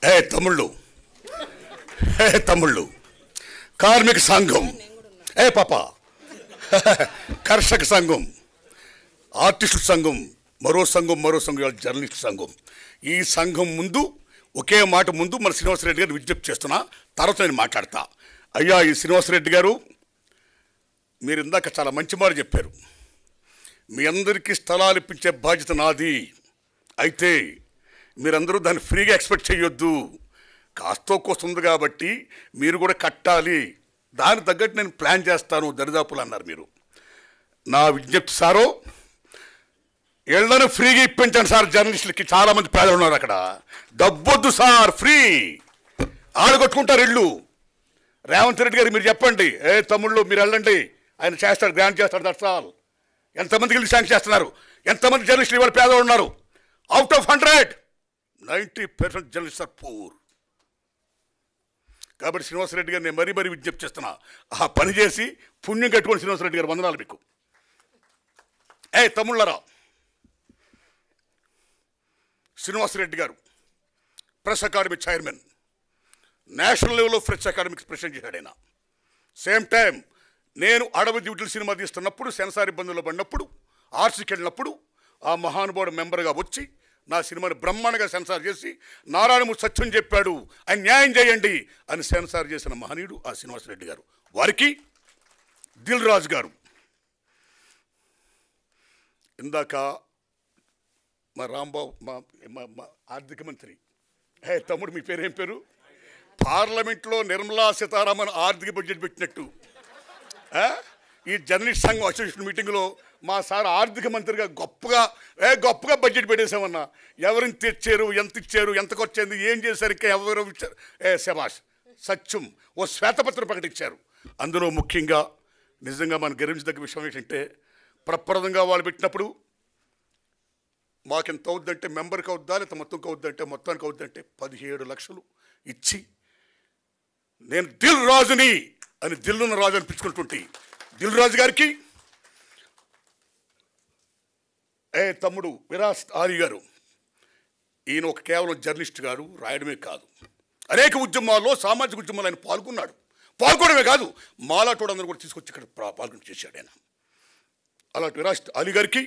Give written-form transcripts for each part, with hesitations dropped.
తమ్ముళ్ళు తమ్ముళ్ళు కార్మిక సంఘం పాప కర్షక సంఘం ఆర్టిస్టుల సంఘం మరో సంఘం జర్నలిస్ట్ సంఘం ఈ సంఘం ముందు ఒకే మాట ముందు మన శ్రీనివాసరెడ్డి గారు విజ్ఞప్తి చేస్తున్నా తర్వాత నేను మాట్లాడతా అయ్యా ఈ శ్రీనివాసరెడ్డి గారు మీరు ఇందాక చాలా మంచి మాట చెప్పారు మీ అందరికీ స్థలాలు ఇప్పించే బాధ్యత నాది అయితే మీరందరూ దాన్ని ఫ్రీగా ఎక్స్పెక్ట్ చేయొద్దు కాస్తో కోస్తుంది కాబట్టి మీరు కూడా కట్టాలి దానికి తగ్గట్టు నేను ప్లాన్ చేస్తాను దరిదాపులు అన్నారు మీరు నా విజ్ఞప్తి సారో ఇళ్లను ఫ్రీగా ఇప్పించండి సార్ జర్నలిస్టులకి చాలామంది పేదలు ఉన్నారు అక్కడ డబ్బొద్దు సార్ ఫ్రీ ఆడగొట్టుకుంటారు ఇళ్ళు రేవంత్ రెడ్డి గారు మీరు చెప్పండి తమ్ముళ్ళు మీరు వెళ్ళండి ఆయన చేస్తాడు గ్రాంట్ చేస్తాడు దట్సాల్ ఎంతమందికి ఇల్లు శాంక్షన్ చేస్తున్నారు ఎంతమంది జర్నలిస్టులు ఇవాళ పేదలు ఉన్నారు out of 100 90% journalist are poor కాబట్టి శ్రీనివాసరెడ్డి గారు నేను మరీ విజ్ఞప్తి చేస్తున్నా ఆ పని చేసి పుణ్యం కట్టుకొని శ్రీనివాసరెడ్డి గారు వందనాలు మీకు తమ్ముళ్ళరా శ్రీనివాసరెడ్డి గారు ప్రెస్ అకాడమీ చైర్మన్ నేషనల్ లెవెల్లో ప్రెస్ అకాడమీకి ప్రెసిడెంట్ చేశాడు ఆయన సేమ్ టైం నేను అడవి డ్యూటీలు సినిమా తీస్తున్నప్పుడు సెన్సార్ ఇబ్బందుల్లో పడినప్పుడు ఆర్సీకి వెళ్ళినప్పుడు ఆ మహానుభావుడు మెంబర్గా వచ్చి నా సినిమాని బ్రహ్మాండంగా సెన్సార్ చేసి నారాయణమూర్తి సత్యం చెప్పాడు ఆయన న్యాయం చేయండి అని సెన్సార్ చేసిన మహనీయుడు ఆ శ్రీనివాసరెడ్డి గారు వారికి దిల్ రాజు గారు ఇందాక మా రాంబాబు మా ఆర్థిక మంత్రి తమ్ముడు మీ పేరు ఏం పేరు పార్లమెంట్లో నిర్మలా సీతారామన్ ఆర్థిక బడ్జెట్ పెట్టినట్టు ఈ జర్నలిస్ట్ సంఘం అసోసియేషన్ మీటింగ్లో మా సార్ ఆర్థిక మంత్రిగా గొప్పగా బడ్జెట్ పెట్టేసామన్నా ఎవరిని తెచ్చారు ఎంత ఇచ్చారు ఎంతకు వచ్చింది ఏం చేశారు ఇంకా ఎవరు ఇచ్చారు శభాష్ సత్యం ఓ శ్వేతపత్రం ప్రకటించారు అందులో ముఖ్యంగా నిజంగా మనం గర్వించదగ్గ విషయం ఏంటంటే ప్రప్రదంగా వాళ్ళు పెట్టినప్పుడు మాకెంత అవుద్దంటే మెంబర్కి అవుద్దా లేకపోతే మొత్తంకి అవుద్దంటే మొత్తానికి అవుద్దంటే 17 లక్షలు ఇచ్చి నేను దిల్ రాజుని అని దిల్లున్న రాజు అనిపించుకుంటుంటే దిల్ రాజు గారికి తమ్ముడు విరాస్ ఆలీ గారు ఈయన ఒక కేవలం జర్నలిస్ట్ గారు రాయడమే కాదు అనేక ఉద్యమాల్లో సామాజిక ఉద్యమాలు ఆయన పాల్గొనడమే కాదు మాలాటోడు కూడా తీసుకొచ్చి ఇక్కడ పాల్గొని చేశాడు ఆయన అలాంటి విరాస్ ఆలీ గారికి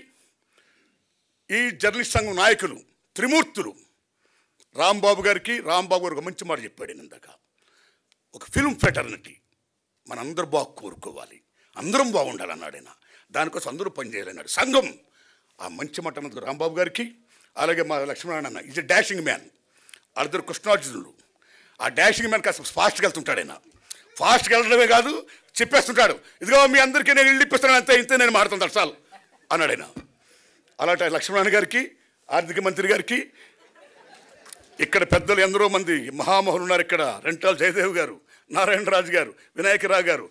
ఈ జర్నలిస్ట్ సంఘం నాయకులు త్రిమూర్తులు రాంబాబు గారు ఒక మంచి మాట చెప్పాడు ఇందాక ఒక ఫిల్మ్ ఫ్రెటర్నిటీ మనందరూ బాగా కోరుకోవాలి అందరం బాగుండాలన్నాడు ఆయన దానికోసం అందరూ పనిచేయాలన్నాడు సంఘం ఆ మంచి మాట అన్నందుకు రాంబాబు గారికి అలాగే మా లక్ష్మణారాయణ అన్న ఈజ్ ఎ డాషింగ్ మ్యాన్ వాళ్ళిద్దరు కృష్ణార్జునులు ఆ డాషింగ్ మ్యాన్ కాస్త ఫాస్ట్గా వెళ్తుంటాడు ఆయన ఫాస్ట్గా వెళ్ళడమే కాదు చెప్పేస్తుంటాడు ఇదిగో మీ అందరికీ నేను ఇల్లు ఇప్పిస్తాను ఇంతే నేను మారుతాను దర్శాలు అన్నాడు ఆయన అలాంటి లక్ష్మణారాయణ గారికి ఆర్థిక మంత్రి గారికి ఇక్కడ పెద్దలు ఎందరో మంది మహామహులు ఉన్నారు ఇక్కడ రెంటాల జయదేవ్ గారు నారాయణరాజు గారు వినాయకరావు గారు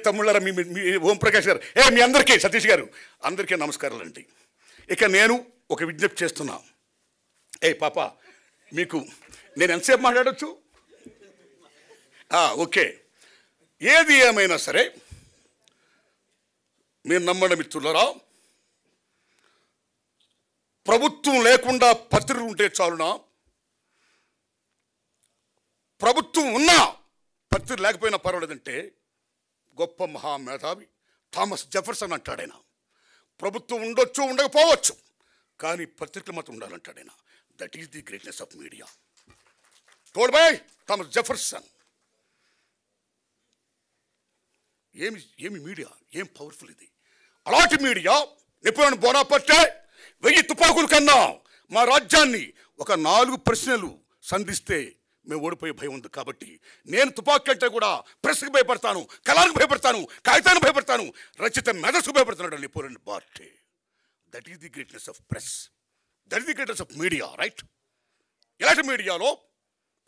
తమ్ముళ్ళారా మీ ఓంప్రకాష్ గారు మీ అందరికీ సతీష్ గారు అందరికీ నమస్కారాలండి ఇక నేను ఒక విజ్ఞప్తి చేస్తున్నా పాప మీకు నేను ఎంతసేపు మాట్లాడచ్చు ఓకే ఏది ఏమైనా సరే మీరు నమ్మడం మిత్రులరా ప్రభుత్వం లేకుండా పత్రికలు ఉంటే చాలునా ప్రభుత్వం ఉన్నా పత్రిక లేకపోయినా పర్వాలేదంటే గొప్ప మహామేధావి థామస్ జెఫర్సన్ అంటాడు ఆయన ప్రభుత్వం ఉండొచ్చు ఉండకపోవచ్చు కానీ పత్రికలు మాత్రం ఉండాలంటాడు ఆయన that is the greatness of media told by Thomas Jefferson ఏమి మీడియా ఏం పవర్ఫుల్ ఇది అలాంటి మీడియా నెపోలియన్ బోనాపార్టే 1000 తుపాకుల కన్నా మా రాజ్యాన్ని ఒక 4 ప్రశ్నలు సంధిస్తే మేము ఓడిపోయే భయం ఉంది కాబట్టి నేను తుపాకు కంటే కూడా ప్రెస్కి భయపడతాను కళానికి భయపడతాను కాగితానికి భయపడతాను రచిత మెదస్కు భయపడుతున్నాడు నెపోలియన్ బార్టే that is the greatness of press that is the greatness of media right ఇలాంటి మీడియాలో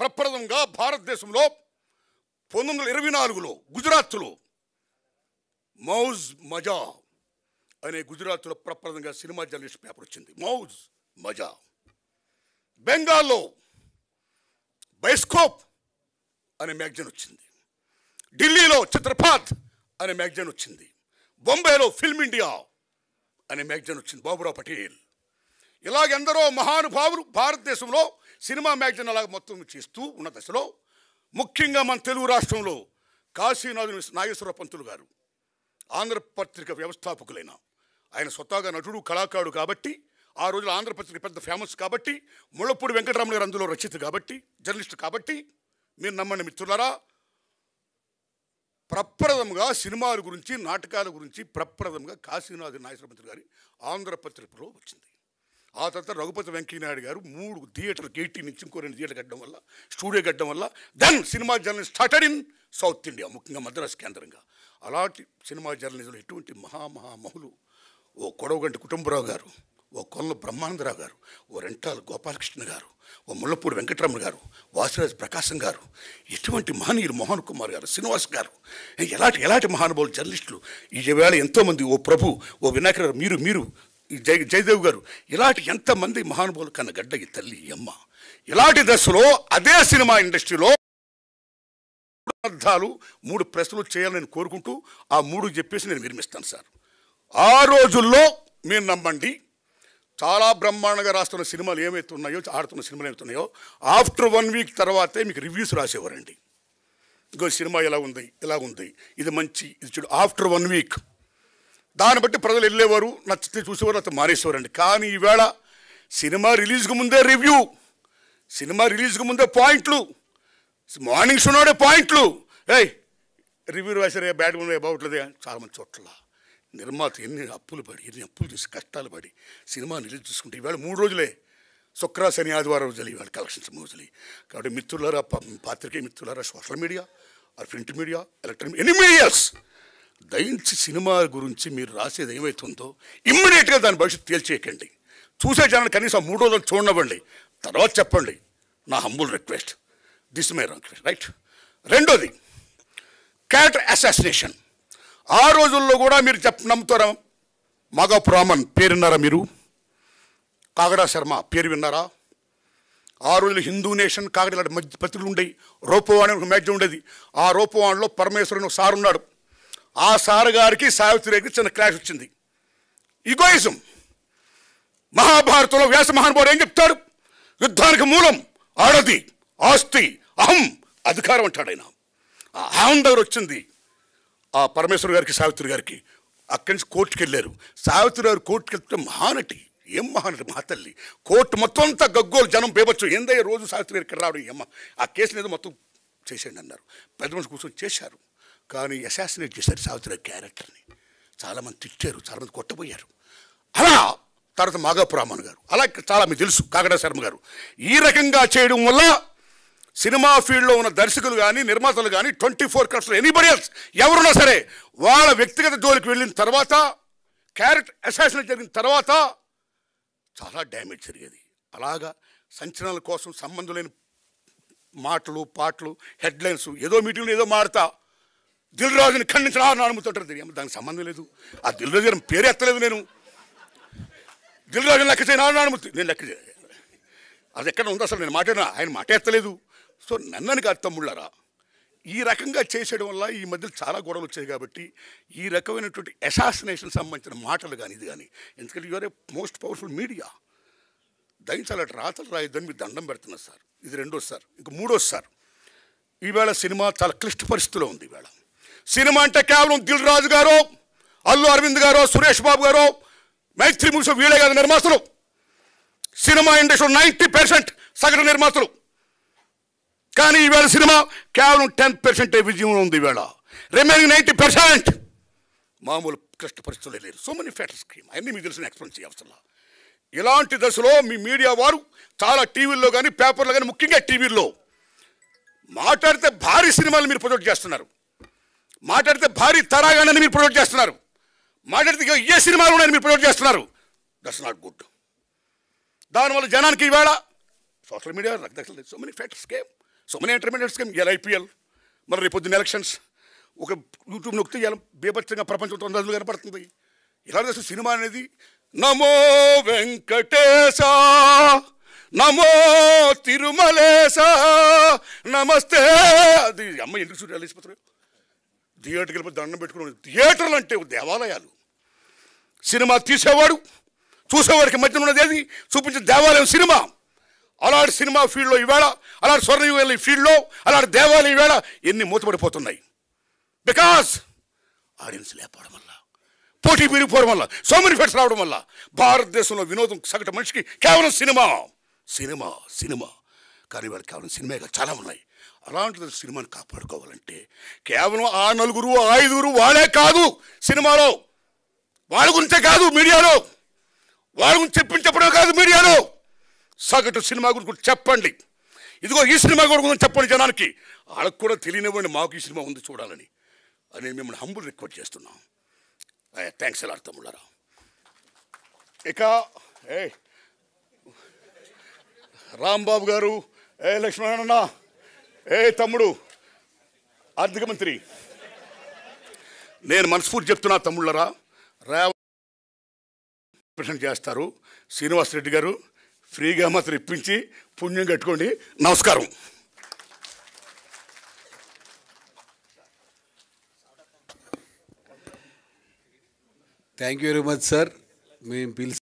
ప్రప్రదంగా భారతదేశంలో 1924లో గుజరాత్లో మౌజ్ మజా అనే గుజరాత్లో ప్రప్రదంగా సినిమా జర్నలిస్ట్ పేపర్ వచ్చింది మౌజ్ మజా బెంగాల్లో బైస్కోప్ అనే మ్యాగజైన్ వచ్చింది ఢిల్లీలో చిత్రపాత్ అనే మ్యాగజైన్ వచ్చింది బొంబాయిలో ఫిల్మ్ ఇండియా అనే మ్యాగజైన్ వచ్చింది బాబురావు పటేల్ ఇలాగెందరో మహానుభావులు భారతదేశంలో సినిమా మ్యాగజైన్ అలాగ మొత్తం చేస్తూ ఉన్న దశలో ముఖ్యంగా మన తెలుగు రాష్ట్రంలో కాశీనాథు నాగేశ్వర పంతులు గారు ఆంధ్రపత్రిక వ్యవస్థాపకులైన ఆయన స్వతహాగా నటుడు కళాకారుడు కాబట్టి ఆ రోజుల్లో ఆంధ్రపత్రిక పెద్ద ఫేమస్ కాబట్టి ముళ్ళపూడి వెంకటరామయ్య గారు అందులో రచయిత కాబట్టి జర్నలిస్ట్ కాబట్టి మీరు నమ్మండి మిత్రులారా ప్రప్రథంగా సినిమాల గురించి నాటకాల గురించి ప్రప్రథంగా కాశీనాథు నాగేశ్వర పంతులు గారి ఆంధ్రపత్రికలో వచ్చింది. ఆ తర్వాత రఘుపతి వెంకయ్యనాయుడు గారు 3 థియేటర్లకు 18 నుంచి ఇంకో 2 థియేటర్లు కట్టడం వల్ల స్టూడియో కట్టడం వల్ల then cinema journalism started in south India ముఖ్యంగా మద్రాసు కేంద్రంగా. అలాంటి సినిమా జర్నలిజంలో ఎటువంటి మహామహులు ఓ కొడవగంటి కుటుంబరావు గారు, ఓ కొల్ల బ్రహ్మానందరావు గారు, ఓ రెంటాల గోపాలకృష్ణ గారు, ఓ ముళ్ళపూడి వెంకటరమణ గారు, వాసిరాజు ప్రకాశం గారు, ఎటువంటి మహనీయులు మోహన్ కుమార్ గారు, శ్రీనివాస్ గారు, ఎలాంటి మహానుభావులు జర్నలిస్టులు ఈవేళ ఎంతోమంది, ఓ ప్రభు, ఓ వినాయక గారు, మీరు జయదేవ్ గారు, ఇలాంటి ఎంతమంది మహానుభావులు కన్న గడ్డ ఈ తల్లి ఈ అమ్మ. ఇలాంటి దశలో అదే సినిమా ఇండస్ట్రీలో అర్థాలు 3 ప్రశ్నలు చేయాలని కోరుకుంటూ ఆ 3 చెప్పేసి నేను విరమిస్తాను సార్. ఆ రోజుల్లో మీరు నమ్మండి చాలా బ్రహ్మాండంగా రాస్తున్న సినిమాలు ఏమైతే ఉన్నాయో, ఆడుతున్న సినిమాలు ఏమైతే ఉన్నాయో ఆఫ్టర్ 1 వీక్ తర్వాతే మీకు రివ్యూస్ రాసేవారండి. ఇంకో సినిమా ఎలా ఉంది, ఇది మంచి, ఇది చెడు. ఆఫ్టర్ 1 వీక్ దాన్ని బట్టి ప్రజలు వెళ్ళేవారు, నచ్చితే చూసేవారు, అతను మానేసేవారండి. కానీ ఈవేళ సినిమా రిలీజ్కి ముందే రివ్యూ, సినిమా రిలీజ్కి ముందే పాయింట్లు, మార్నింగ్ షోనే పాయింట్లు, రివ్యూ రాసారే బ్యాడ్ ఉన్నాయి బాగుంటుంది. చాలామంది చోట్ల నిర్మాత ఎన్ని అప్పులు చేసి కష్టాలు పడి సినిమా రిలీజ్ చూసుకుంటే ఈవేళ 3 రోజులే, శుక్ర శని ఆదివారం రోజులు ఈవేళ కలెక్షన్స్ రోజులు. కాబట్టి మిత్రులారా, పాత్రికేయ మిత్రులారా, social media, print media, electronic any medias దయించి సినిమా గురించి మీరు రాసేది ఏమవుతుందో ఇమ్మీడియట్గా దాని భవిష్యత్తు తేల్చేయకండి. చూసే జనాలు కనీసం 3 రోజులు చూడనివ్వండి, తర్వాత చెప్పండి. నా humble request, this my request, right. రెండోది క్యారెక్టర్ అసాసినేషన్. ఆ రోజుల్లో కూడా మీరు నమ్ముతారా? మాగాపు రామన్ పేరు విన్నారా మీరు? కాగడా శర్మ పేరు విన్నారా? ఆ రోజుల్లో హిందూ నేషన్ కాగడా మధ్య పత్రికలు ఉండేవి. రూపవాణి ఒక మ్యాగజైన్ ఉండేది. ఆ రూపవాణిలో పరమేశ్వరుని సార్ ఉన్నాడు. ఆ సార్ గారికి సావిత్రి గారికి చిన్న క్లాష్ వచ్చింది. ఈగోయిజం. మహాభారతంలో వ్యాస మహానుభావుడు ఏం చెప్తాడు? యుద్ధానికి మూలం ఆడది, ఆస్తి, అహం, అధికారం అంటాడు ఆయన. ఆ అహం దగ్గర వచ్చింది ఆ పరమేశ్వర గారికి సావిత్రి గారికి. అక్కడి నుంచి కోర్టుకు వెళ్ళారు. సావిత్రి గారు కోర్టుకు వెళ్తే మహానటి, ఏం మహానటి మహాతల్లి. కోర్టు మొత్తం అంతా గగ్గోలు, జనం బేబచ్చు, ఏందయ్య రోజు సావిత్రి గారికి రావడం, ఏమ్మ ఆ కేసుని ఏదో మొత్తం చేసేయండి అన్నారు. పెద్ద మనిషి కూర్చొని చేశారు. కానీ అసాసినేట్ చేశారు సావిత్రి గారి క్యారెక్టర్ని. చాలామంది తిట్టారు, చాలామంది కొట్టబోయారు. అలా తర్వాత మాగాపు రామన్ గారు, అలా చాలా మీకు తెలుసు కాగడా శర్మ గారు. ఈ రకంగా చేయడం వల్ల సినిమా ఫీల్డ్లో ఉన్న దర్శకులు కానీ నిర్మాతలు కానీ 24 క్రాఫ్ట్స్ ఎనీబడి ఎల్స్ ఎవరున్నా సరే వాళ్ళ వ్యక్తిగత జోలికి వెళ్ళిన తర్వాత, క్యారెక్టర్ అసాసినేట్ జరిగిన తర్వాత చాలా డ్యామేజ్ జరిగేది. అలాగా సంచలనాల కోసం సంబంధం లేని మాటలు, పాటలు, హెడ్లైన్స్, ఏదో మీటింగ్లో ఏదో మాడతా దిల్ రాజుని ఖండించిన అనుమతుంటారు. దానికి సంబంధం లేదు. ఆ దిల్ రాజు గారి పేరు ఎత్తలేదు నేను. దిల్ రాజుని లెక్క చేయను అనుమతి నేను లెక్క చేయ, అది ఎక్కడ ఉందో అసలు నేను మాట్లాడినా, ఆయన మాట ఎత్తలేదు. సో నన్నని కాదు తమ్ముళ్ళారా, ఈ రకంగా చేసేయడం వల్ల ఈ మధ్యలో చాలా గొడవలు వచ్చాయి. కాబట్టి ఈ రకమైనటువంటి అసాసినేషన్ సంబంధించిన మాటలు కానీ ఇది కానీ, ఎందుకంటే you are a most powerful media, దయించాలి రాతలు రాయొద్దని మీరు దండం పెడుతున్నారు సార్. ఇది రెండోది సార్. ఇంక మూడోది సార్, ఈవేళ సినిమా చాలా క్లిష్ట పరిస్థితిలో ఉంది. ఈవేళ సినిమా అంటే కేవలం దిల్ రాజు గారు, అల్లు అరవింద్ గారు, సురేష్ బాబు గారు, మైత్రి మూవీస్ వీళ్ళే కాదు నిర్మాతలు. సినిమా ఇండస్ట్రీలో 90% సగటు నిర్మాతలు. కానీ ఈవేళ సినిమా కేవలం 10% విజయంలో ఉంది. ఈవేళ రిమైనింగ్ 90% మామూలు క్లిష్ట పరిస్థితులు లేరు. సో మెనీ ఫ్యాక్టర్స్ స్క్రీమ్ అన్నీ మీకు తెలిసిన ఎక్స్ప్లెయిన్ చేయవసరం. ఇలాంటి దశలో మీ మీడియా వారు చాలా టీవీల్లో కానీ పేపర్లో కానీ, ముఖ్యంగా టీవీల్లో మాట్లాడితే భారీ సినిమాలు మీరు ప్రొజెక్ట్ చేస్తున్నారు, మాట్లాడితే భారీ తరాగానని మీరు ప్రొజెక్ట్ చేస్తున్నారు, మాట్లాడితే ఏ సినిమాలు ఉన్నాయని మీరు ప్రొజెక్ట్ చేస్తున్నారు. That's not good. దానివల్ల జనానికి ఈవేళ social media so many factors scheme, so many entertainment scheme. ఇలా ఐపీఎల్, మరి రేపు పొద్దున్న ఎలక్షన్స్, ఒక యూట్యూబ్ నొక్కితే ఇలా బీభత్సంగా ప్రపంచంతో అందరూ కనపడుతుంది. ఇలా దశ సినిమా అనేది నమో వెంకటేశ, నమో తిరుమలేశ, నమస్తే. అది అమ్మ ఎందుకు చూడాలి వెళ్ళిపోతారు? థియేటర్కి వెళ్ళిపోతే దండం పెట్టుకుని. థియేటర్లు అంటే దేవాలయాలు. సినిమా తీసేవాడు చూసేవాడికి మధ్య ఉన్నది ఏది చూపించే దేవాలయం సినిమా. అలాంటి సినిమా ఫీల్డ్లో ఈవేళ, అలాంటి స్వర్ణయుగ ఫీల్డ్లో, అలాంటి దేవాలయం ఈవేళ ఎన్ని మూతపడిపోతున్నాయి. బికాస్ ఆడియన్స్ లేకపోవడం వల్ల, పోటీ పెరిగిపోవడం వల్ల, సో మెనీ ఫెట్స్ రావడం వల్ల భారతదేశంలో వినోదం సగటు మనిషికి కేవలం సినిమా సినిమా సినిమా. కానీ వాళ్ళు కేవలం సినిమాగా చాలా ఉన్నాయి. అలాంటిది సినిమాని కాపాడుకోవాలంటే కేవలం ఆ 4, 5 వాళ్ళే కాదు సినిమాలో, వాళ్ళ గురించే కాదు మీడియాలో, వాళ్ళ గురించి చెప్పడం కాదు మీడియాలో, సగటు సినిమా గురించి చెప్పండి. ఇదిగో ఈ సినిమా కూడా ఉందని చెప్పండి జనానికి. వాళ్ళకు కూడా తెలియనివ్వండి మాకు ఈ సినిమా ఉంది చూడాలని. అని మిమ్మల్ని హంబుల్ రిక్వెస్ట్ చేస్తున్నాం. థ్యాంక్స్ ఎలా తమ్ముళ్ళారా. ఇక రాంబాబు గారు, లక్ష్మణ, తమ్ముడు ఆర్థిక మంత్రి, నేను మనస్ఫూర్తి చెప్తున్నా తమ్ముళ్ళరా, రిప్రజెంట్ చేస్తారు. శ్రీనివాసరెడ్డి గారు ఫ్రీగా మాత్రం ఇప్పించి పుణ్యం కట్టుకోండి. నమస్కారం. Thank you very much sir. మేము పిలిచి